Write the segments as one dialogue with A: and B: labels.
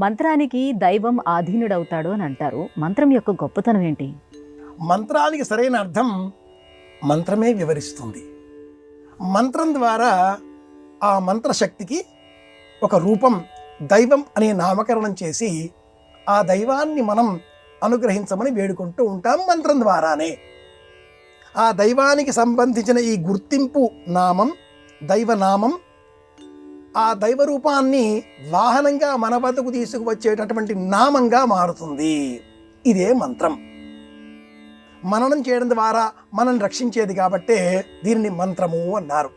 A: మంత్రానికి దైవం ఆధీనుడవుతాడు అని అంటారు. మంత్రం యొక్క గొప్పతనం ఏంటి?
B: మంత్రానికి సరైన అర్థం మంత్రమే వివరిస్తుంది. మంత్రం ద్వారా ఆ మంత్రశక్తికి ఒక రూపం దైవం అనే నామకరణం చేసి ఆ దైవాన్ని మనం అనుగ్రహించమని వేడుకుంటూ ఉంటాం మంత్రం ద్వారానే. ఆ దైవానికి సంబంధించిన ఈ గుర్తింపు నామం, దైవనామం, ఆ దైవ రూపాన్ని వాహనంగా మన వద్దకు తీసుకువచ్చేటటువంటి నామంగా మారుతుంది. ఇదే మంత్రం. మననం చేయడం ద్వారా మనం రక్షించేది కాబట్టే దీనిని మంత్రము అన్నారు.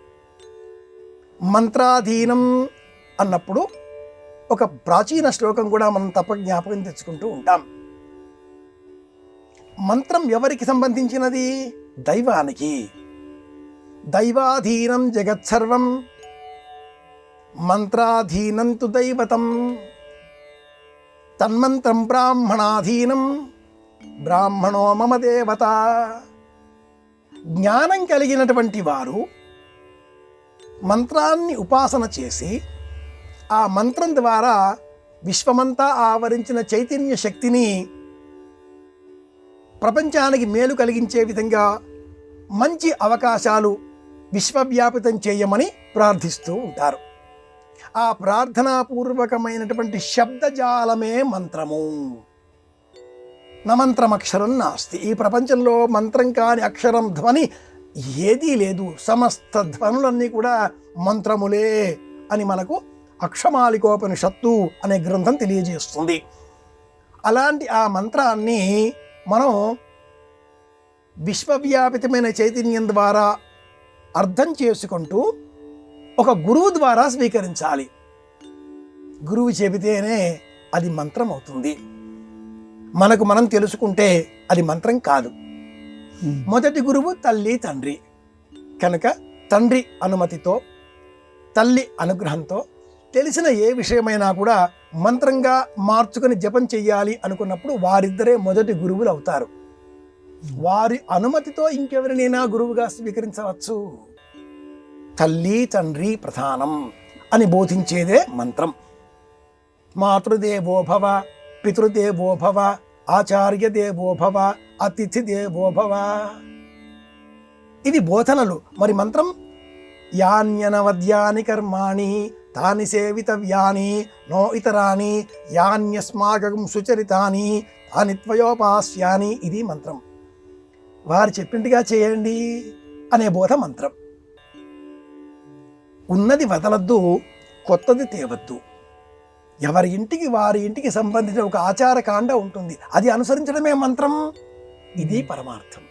B: మంత్రాధీనం అన్నప్పుడు ఒక ప్రాచీన శ్లోకం కూడా మనం తప్ప జ్ఞాపకం తెచ్చుకుంటూ ఉంటాం. మంత్రం ఎవరికి సంబంధించినది? దైవానికి. దైవాధీనం జగత్సర్వం మంత్రాధీనం తు దైవతం తన్మంత్రం బ్రాహ్మణాధీనం బ్రాహ్మణో మమ దేవత. జ్ఞానం కలిగినటువంటి వారు మంత్రాన్ని ఉపాసన చేసి ఆ మంత్రం ద్వారా విశ్వమంతా ఆవరించిన చైతన్య శక్తిని ప్రపంచానికి మేలు కలిగించే విధంగా మంచి అవకాశాలు విశ్వవ్యాపితం చేయమని ప్రార్థిస్తూ ఉంటారు. ఆ ప్రార్థనాపూర్వకమైనటువంటి శబ్దజాలమే మంత్రము. నమంత్రమక్షరం నాస్తి. ఈ ప్రపంచంలో మంత్రం కాని అక్షరం, ధ్వని ఏదీ లేదు. సమస్త ధ్వనులన్నీ కూడా మంత్రములే అని మనకు అక్షమాలికోపనిషత్తు అనే గ్రంథం తెలియజేస్తుంది. అలాంటి ఆ మంత్రాన్ని మనం విశ్వవ్యాపితమైన చైతన్యం ద్వారా అర్థం చేసుకుంటూ ఒక గురువు ద్వారా స్వీకరించాలి. గురువు చెబితేనే అది మంత్రం అవుతుంది. మనకు మనం తెలుసుకుంటే అది మంత్రం కాదు. మొదటి గురువు తల్లి, తండ్రి. కనుక తండ్రి అనుమతితో, తల్లి అనుగ్రహంతో తెలిసిన ఏ విషయమైనా కూడా మంత్రంగా మార్చుకొని జపం చెయ్యాలి అనుకున్నప్పుడు వారిద్దరే మొదటి గురువులు అవుతారు. వారి అనుమతితో ఇంకెవరినైనా గురువుగా స్వీకరించవచ్చు. తల్లి తండ్రి ప్రధానం అని బోధించేదే మంత్రం. మాతృదేవోభవ, పితృదేవోభవ, ఆచార్యదేవోభవ, అతిథిదేవోభవ. ఇవి బోధనలు. మరి మంత్రం యాన్యనవద్యాని కర్మాణి తాని సేవితవ్యాని నో ఇతరాని యాన్యస్మాకం సుచరితాని తాని త్వయోపాస్యాని. ఇది మంత్రం. వారు చెప్పింటిగా చేయండి అనే బోధ మంత్రం. ఉన్నది వదలద్దు, కొత్తది తేవద్దు. ఎవరి ఇంటికి వారి ఇంటికి సంబంధించిన ఒక ఆచారకాండ ఉంటుంది. అది అనుసరించడమే మంత్రం. ఇది పరమార్థం.